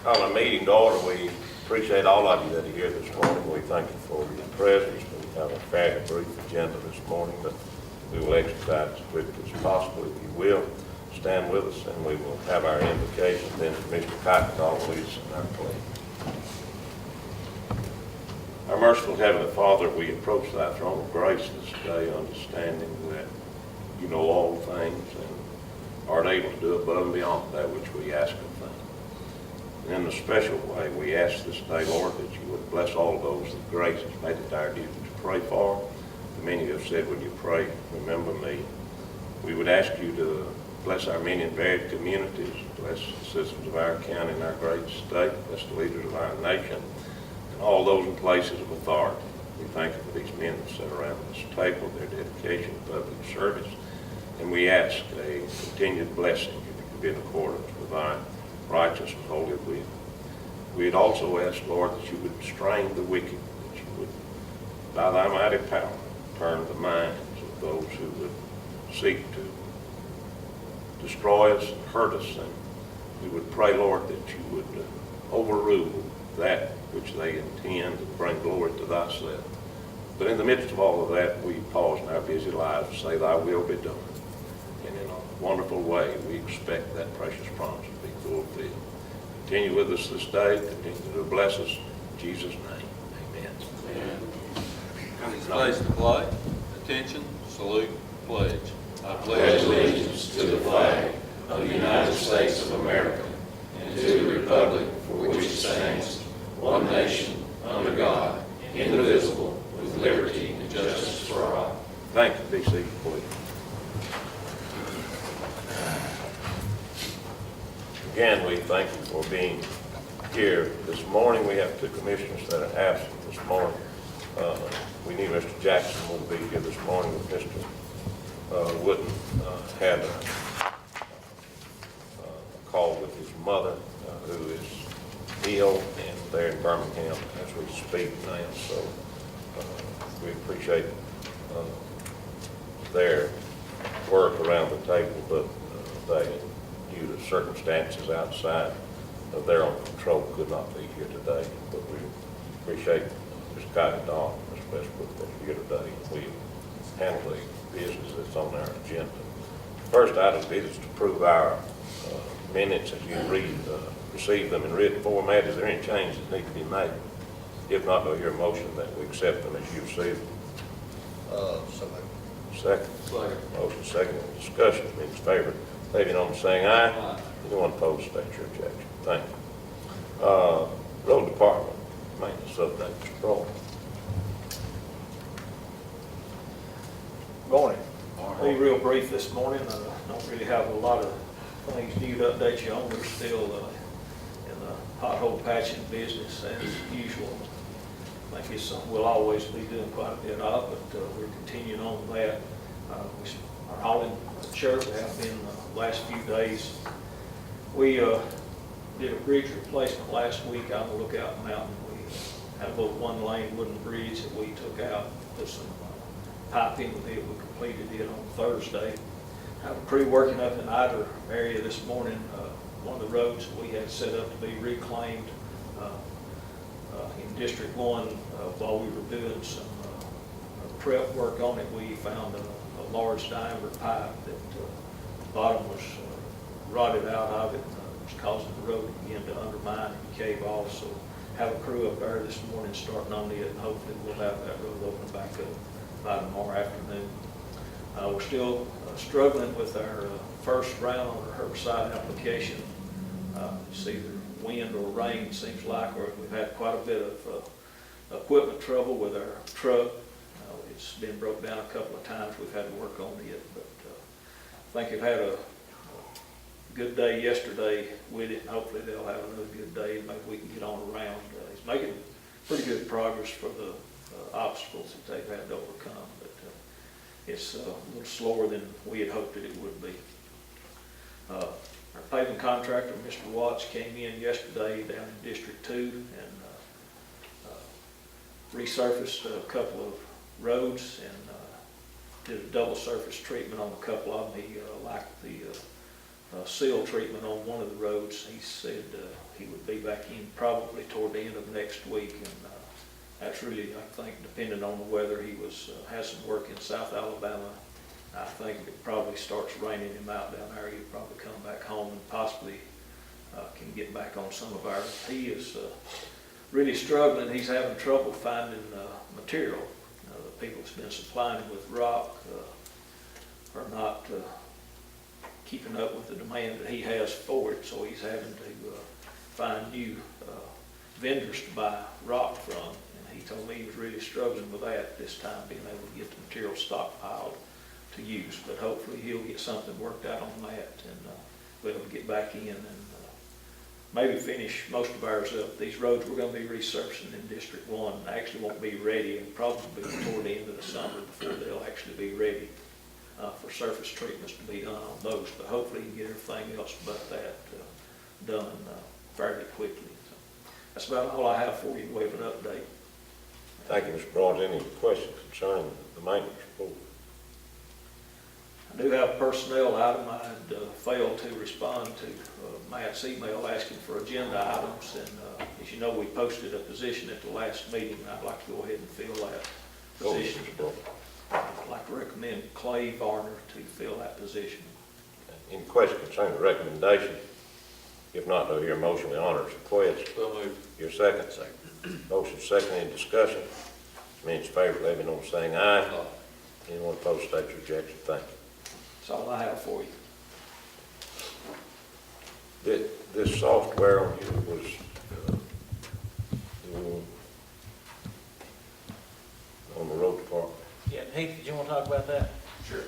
Call a meeting to order. We appreciate all of you that are here this morning. We thank you for your presence. We have a fairly brief agenda this morning, but we will exercise as quickly as possible. If you will, stand with us, and we will have our invocation. Then Mr. Kuykendall will lead us in our pledge. Our merciful Heavenly Father, we approach thy throne of grace this day, understanding that you know all things and art able to do above and beyond that which we ask of thee. And in a special way, we ask this day, Lord, that you would bless all those that grace has made it our duty to pray for. Many have said, when you pray, remember me. We would ask you to bless our many and varied communities, bless the citizens of our county and our great state, bless the leaders of our nation, and all those in places of authority. We thank you for these men that sit around this table, their dedication to public service, and we ask a continued blessing, if it could be in accordance with thy righteous and holy will. We'd also ask, Lord, that you would restrain the wicked, that you would, by thy mighty power, turn the minds of those who would seek to destroy us and hurt us. And we would pray, Lord, that you would overrule that which they intend and bring glory to thyself. But in the midst of all of that, we pause in our busy lives to say, thy will be done. And in a wonderful way, we expect that precious promise to be fulfilled. Continue with us this day. Continue to bless us. In Jesus' name, amen. Amen. Please place the flag. Attention, salute, pledge. I pledge allegiance to the flag of the United States of America and to the republic for which it stands, one nation, under God, indivisible, with liberty and justice for all. Thank you. Be seated, please. Again, we thank you for being here this morning. We have two commissioners that are absent this morning. We knew Mr. Jackson would be here this morning, but Mr. Wooden had a call with his mother, who is ill, and they're in Birmingham as we speak now. So we appreciate their work around the table, but they, due to circumstances outside of their own control, could not be here today. But we appreciate Mr. Kuykendall and Mr. Westbrook that are here today. We handle the business that's on our agenda. First item of business is to approve our minutes as you receive them in written format. Is there any changes that need to be made? If not, do I hear a motion that we accept them as you receive them? So moved. Second. Second. Motion second. Discussion. Any favor? Leaving on saying aye. Aye. Anyone opposed, state your objection. Thank you. Road Department, maintenance update, Mr. Roll. Morning. I'll be real brief this morning. I don't really have a lot of things new to update you on. We're still in the pothole patching business as usual. I think it's something we'll always be doing quite a bit of, but we're continuing on that. We are hauling church. We have been the last few days. We did a bridge replacement last week on the Lookout Mountain. We had a little one-lane wooden bridge that we took out, put some pipe in with it. We completed it on Thursday. I have a crew working up in either area this morning. One of the roads we had set up to be reclaimed in District 1, while we were doing some prep work on it, we found a large diameter pipe that the bottom was rotted out of it, was causing the road to begin to undermine and cave off. So have a crew up there this morning starting on it, and hopefully we'll have that road open back up by tomorrow afternoon. We're still struggling with our first round on our herbicide application. It's either wind or rain, seems like, or we've had quite a bit of equipment trouble with our truck. It's been broke down a couple of times. We've had to work on it, but I think it had a good day yesterday with it, and hopefully they'll have another good day, and maybe we can get on around. It's making pretty good progress for the obstacles that they've had to overcome, but it's a little slower than we had hoped that it would be. Our paving contractor, Mr. Watts, came in yesterday down in District 2 and resurfaced a couple of roads and did a double surface treatment on a couple of them. He liked the seal treatment on one of the roads. He said he would be back in probably toward the end of next week, and that's really, I think, depending on the weather. He has some work in South Alabama. I think if it probably starts raining him out down there, he'll probably come back home and possibly can get back on some of ours. He is really struggling. He's having trouble finding material. The people that's been supplying him with rock are not keeping up with the demand that he has for it, so he's having to find new vendors to buy rock from. And he told me he was really struggling with that this time, being able to get the material stockpiled to use. But hopefully he'll get something worked out on that, and be able to get back in and maybe finish most of ours up. These roads we're going to be resurfacing in District 1 actually won't be ready, and probably toward the end of the summer before they'll actually be ready for surface treatments to be done on those. But hopefully you can get everything else but that done fairly quickly. So that's about all I have for you in way of an update. Thank you, Mr. Barnes. Any questions concerning the maintenance report? I do have a personnel item. I had failed to respond to Matt's email asking for agenda items, and as you know, we posted a position at the last meeting, and I'd like to go ahead and fill that position. I'd like to recommend Clay Varner to fill that position. Any questions concerning the recommendation? If not, do I hear a motion in honor of the request? So moved. Your second? Second. Motion second, any discussion? Many in favor, let me know by saying aye. Anyone opposed, state your objection. Thank you. That's all I have for you. This software on here was on the road department. Yeah, Heath, did you want to talk about that? Sure.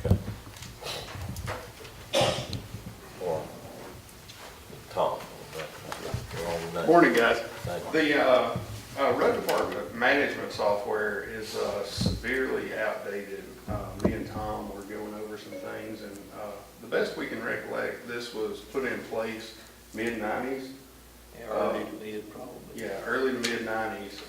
Okay. Or Tom. Morning, guys. Thank The road department management software is severely outdated. Me and Tom were going over some things, and the best we can recollect, this was put in place mid-90s. Yeah, early to mid, probably. Yeah, early to mid-90s.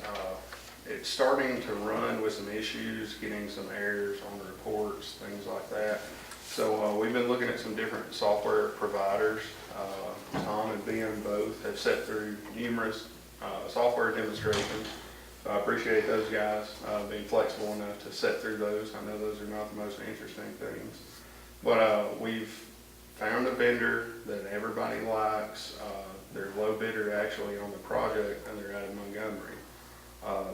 It's starting to run with some issues, getting some errors on the reports, things like that. So we've been looking at some different software providers. Tom and Ben both have set through numerous software demonstrations. So I appreciate those guys being flexible enough to set through those. I know those are not the most interesting things. But we've found a vendor that everybody likes. They're low bidder actually on the project, and they're out of Montgomery.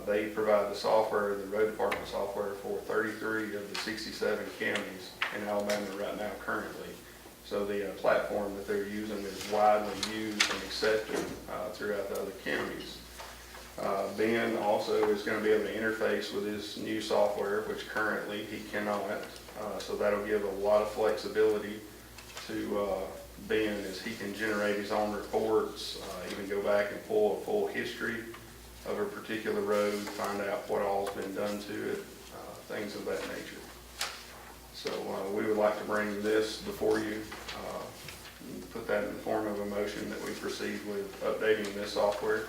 They provide the software, the road department software, for 33 of the 67 counties in Alabama right now currently. So the platform that they're using is widely used and accepted throughout the other counties. Ben also is going to be able to interface with his new software, which currently he cannot. So that'll give a lot of flexibility to Ben as he can generate his own reports, even go back and pull a full history of a particular road, find out what all's been done to it, things of that nature. So we would like to bring this before you, put that in the form of a motion that we proceed with updating this software.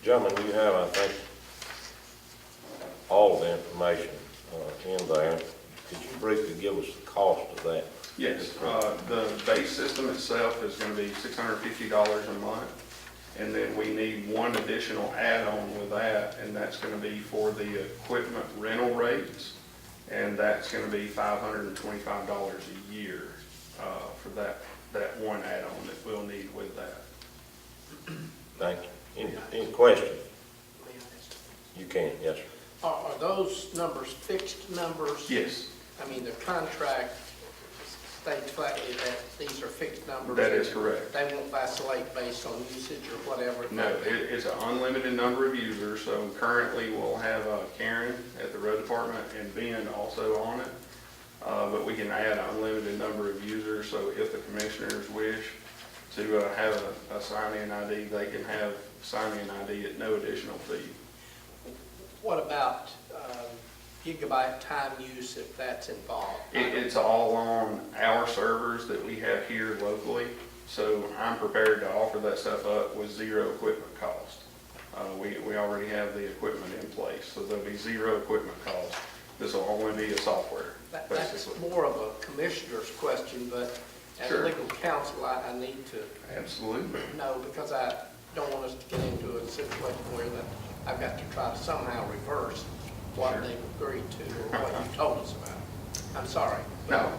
Gentlemen, you have, I think, all the information in there. Could you briefly give us the cost of that? Yes, the base system itself is going to be $650 a month. And then we need one additional add-on with that, and that's going to be for the equipment rental rates. And that's going to be $525 a year for that one add-on that we'll need with that. Thank you. Any questions? You can, yes, sir. Are those numbers fixed numbers? Yes, I mean, the contract states flatly that these are fixed numbers. that is correct. They won't vacillate based on usage or whatever? No, it's an unlimited number of users, so currently we'll have Karen at the road department and Ben also on it. But we can add an unlimited number of users, so if the commissioners wish to have a sign-in ID, they can have sign-in ID at no additional fee. What about gigabyte time use if that's involved? It's all on our servers that we have here locally, so I'm prepared to offer that stuff up with zero equipment cost. We already have the equipment in place, so there'll be zero equipment cost. This will only be a software, That's basically. more of a commissioner's question, but as Sure. legal counsel, I need to Absolutely. know, because I don't want us to get into a situation where that I've got to try to somehow reverse what Sure. they've agreed to or what you told us about. I'm sorry. No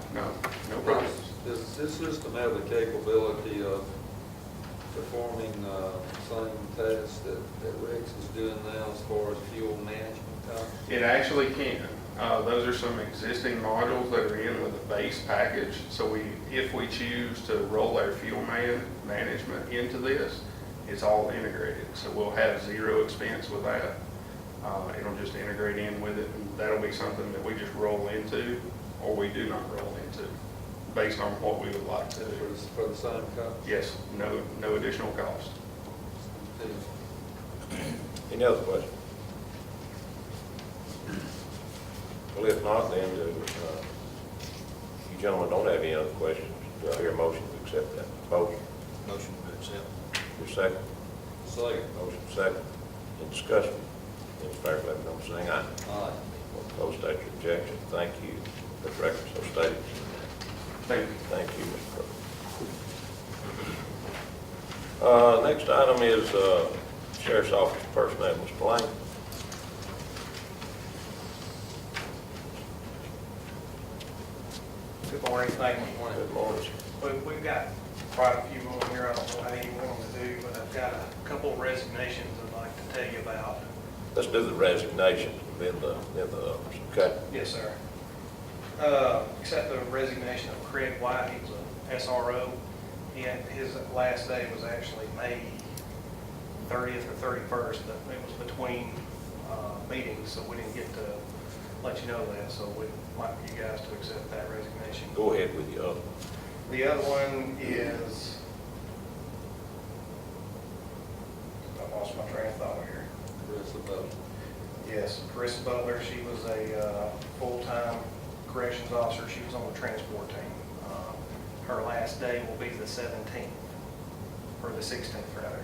problem. Does this system have the capability of performing same tasks that Rex is doing now as far as fuel management goes? It actually can. Those are some existing modules that are in with the base package. So if we choose to roll our fuel management into this, it's all integrated. So we'll have zero expense with that. It'll just integrate in with it, and that'll be something that we just roll into, or we do not roll into, based on what we would like to do. For the same cost? Yes, no additional cost. Any other questions? Well, if not, then, you gentlemen don't have any other questions. Do I hear a motion to accept that proposal? Motion to accept. Your second? Second. Motion second. In discussion? In favor, let me know by saying aye. Aye. Opposed, state your objection. Thank you. The record so stated. Thank you. Thank you, Mr. Crowe. Next item is Sheriff's Office personnel. Mr. Lane. Good morning, thank you. Good morning. We've got quite a few more here, I don't know how you want them to do, but I've got a couple of resignations I'd like to tell you about. Let's do the resignations and then the others, okay? Yes, sir. Except the resignation of Craig White, he was a SRO. His last day was actually May 30th or 31st, but it was between meetings, so we didn't get to let you know that, so we'd like you guys to accept that resignation. Go ahead with the other. The other one is, I lost my train of thought here. Carissa Butler. Yes, Carissa Butler, she was a full-time corrections officer. She was on the transport team. Her last day will be the 17th, or the 16th, rather.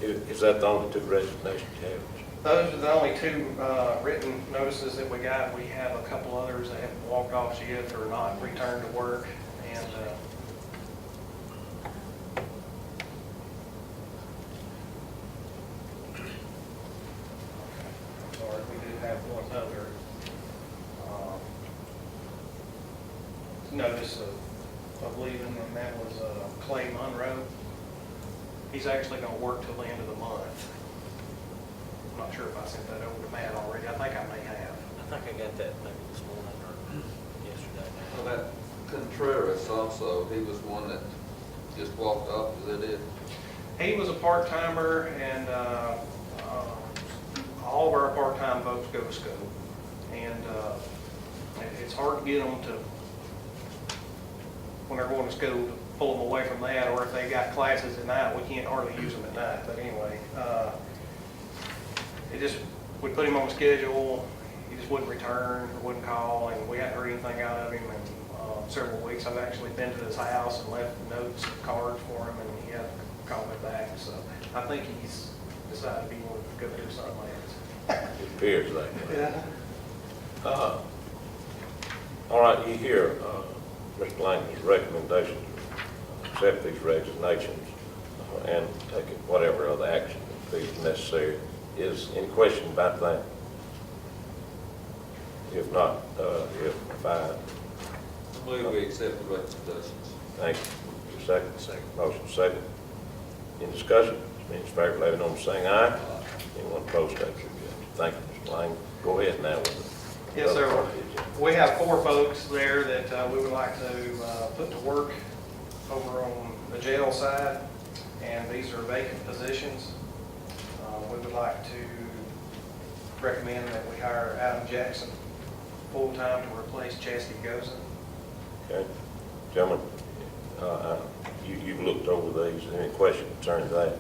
Is that the only two resignations you have? Those are the only two written notices that we got. We have a couple others that haven't walked off shift or not returned to work, and I'm sorry, we do have one other notice of leaving, and that was Clay Monroe. He's actually going to work till the end of the month. I'm not sure if I sent that over to Matt already. I think I may have. I think I got that maybe this morning or yesterday. Well, that Contreras also, he was one that just walked off, is that it? He was a part-timer, and all of our part-time folks go to school. And it's hard to get them to, when they're going to school, to pull them away from that, or if they got classes at night, we can't hardly use them at night. But anyway, we put him on schedule, he just wouldn't return, wouldn't call, and we hadn't heard anything out of him in several weeks. I've actually been to his house and left notes and cards for him, and he hasn't called me back. So I think he's decided he wanted to go do something else. It appears that way. Yeah. All right, you hear Mr. Lang's recommendation to accept these resignations and take whatever other action is necessary. Is any question about that? If not, if I, I believe we accept the recommendations. thank you. Second? Second. Motion second. In discussion? Means favor, let it know by saying aye. Anyone opposed, state your objection. Thank you, Mr. Lang. Go ahead now with the Yes, other sir. part of the agenda. We have 4 folks there that we would like to put to work over on the jail side, and these are vacant positions. We would like to recommend that we hire Adam Jackson full-time to replace Chastity Gozen. Okay. Gentlemen, you've looked over these. Any questions concerning that?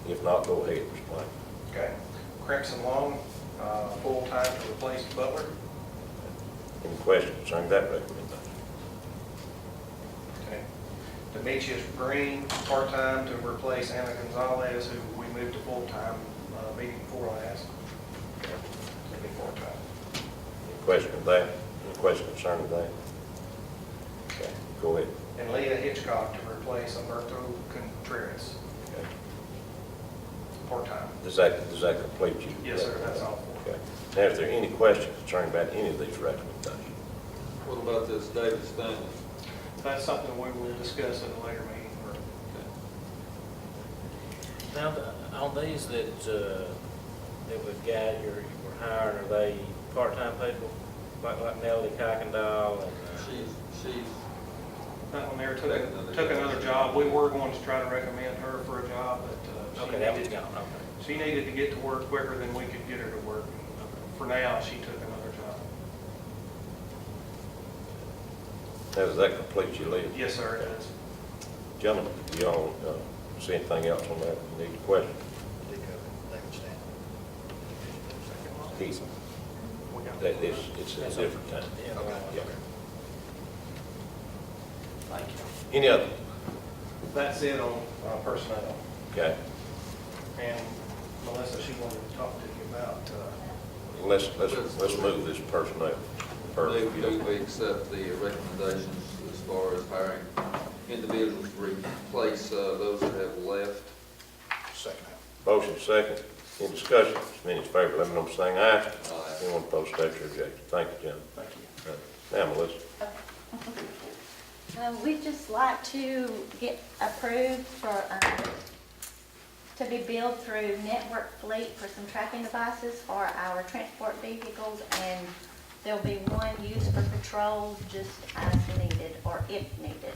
If not, go ahead, Mr. Lang. Okay. Crimson Long, full-time to replace Butler. Any questions concerning that recommendation? Okay. Demetrius Green, part-time to replace Anna Gonzalez, who we moved to full-time meeting before last. Okay. Question of that? Any question concerning that? Okay, go ahead. And Leah Hitchcock to replace Umberto Contreras, Okay. part-time. Does that complete you? Yes, sir, that's all. Okay. Now, is there any questions concerning about any of these recommendations? What about this David Stanley? That's something we will discuss at a later meeting. Now, on these that we've got, we're hiring, are they part-time people? Like Melody Kuykendall and? She's That one there took another job. We were going to try to recommend her for a job, but Okay, that one's gone, okay. she needed to get to work quicker than we could get her to work. For now, she took another job. Now, does that complete you, Lee? Yes, sir, it is. Gentlemen, do y'all see anything else on that? You need a question? Did cover David Stanley. Keith? We got That is, it's a different time. Yeah, Okay. Yeah. Thank you. Any other? That's it on personnel. Okay. And Melissa, she wanted to talk to you about, Let's move this personnel first. if you don't- we accept the recommendations as far as hiring individuals to replace those that have left. Second. Motion second. Any discussion? Many in favor, let me know by saying aye. Aye. Anyone opposed, state your objection. Thank you, gentlemen. thank you. Now, Melissa. We'd just like to get approved for, to be billed through Network Fleet for some tracking devices for our transport vehicles, and there'll be one used for patrol just as needed, or if needed.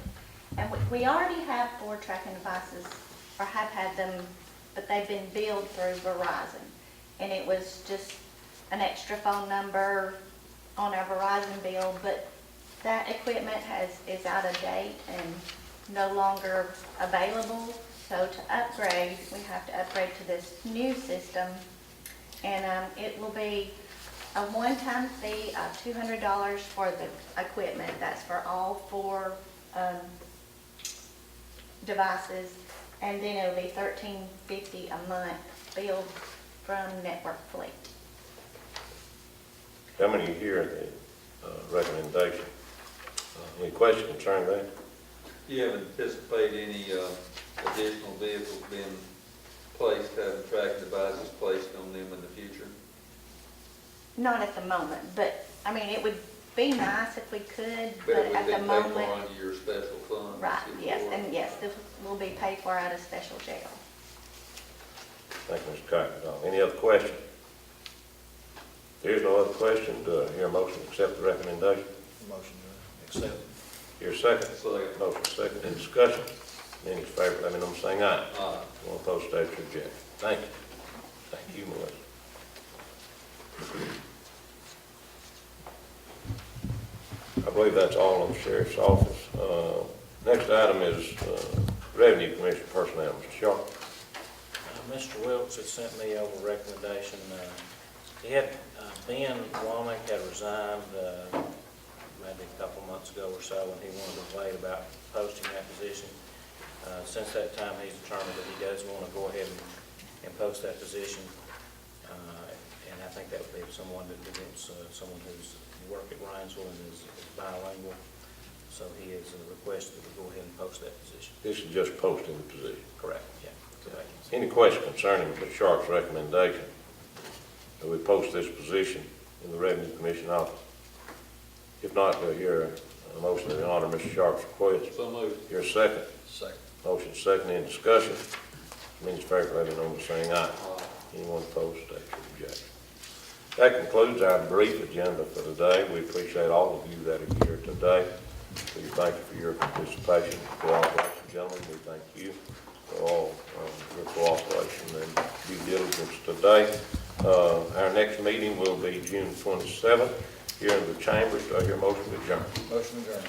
And we already have 4 tracking devices, or have had them, but they've been billed through Verizon. And it was just an extra phone number on our Verizon bill, but that equipment is out of date and no longer available. So to upgrade, we have to upgrade to this new system. And it will be a one-time fee of $200 for the equipment. That's for all 4 devices. And then it'll be $13.50 a month billed from Network Fleet. How many hear the recommendation? Any questions concerning that? You haven't anticipated any additional vehicles being placed, having tracking devices placed on them in the future? Not at the moment, but, I mean, it would be nice if we could, but But it would at be the paid for moment, under your special fund? right, yes, and yes, this will be paid for out of special jail. Thank you, Mr. Kuykendall. Any other questions? If there's no other question, do I hear a motion to accept the recommendation? Motion to accept. Here a second. Second. Motion second. Any discussion? Any in favor, let me know by saying aye. Aye. Anyone opposed, state your objection. Thank you. Thank you, Melissa. I believe that's all in the sheriff's office. Next item is Revenue Commission personnel. Mr. Sharp. Mr. Wilkes had sent me over a recommendation. He had, Ben Womack had resigned maybe a couple months ago or so, and he wanted to wait about posting that position. Since that time, he's determined that he does want to go ahead and post that position. And I think that would be someone that wants someone who's worked at Rhinesville and is bilingual. So he has requested that we go ahead and post that position. This is just posting the position. Correct. Yeah, correct. Any question concerning Mr. Sharp's recommendation that we post this position in the Revenue Commission office? If not, do I hear a motion to honor Mr. Sharp's request? So moved. Hear a second. Second. Motion second, any discussion? Means favor, let me know by saying aye. Anyone opposed, state your objection. That concludes our brief agenda for today. We appreciate all of you that are here today. We thank you for your participation, cooperation, gentlemen. We thank you for all your cooperation and due diligence today. Our next meeting will be June 27th here in the chambers. Do I hear a motion to adjourn? Motion adjourned.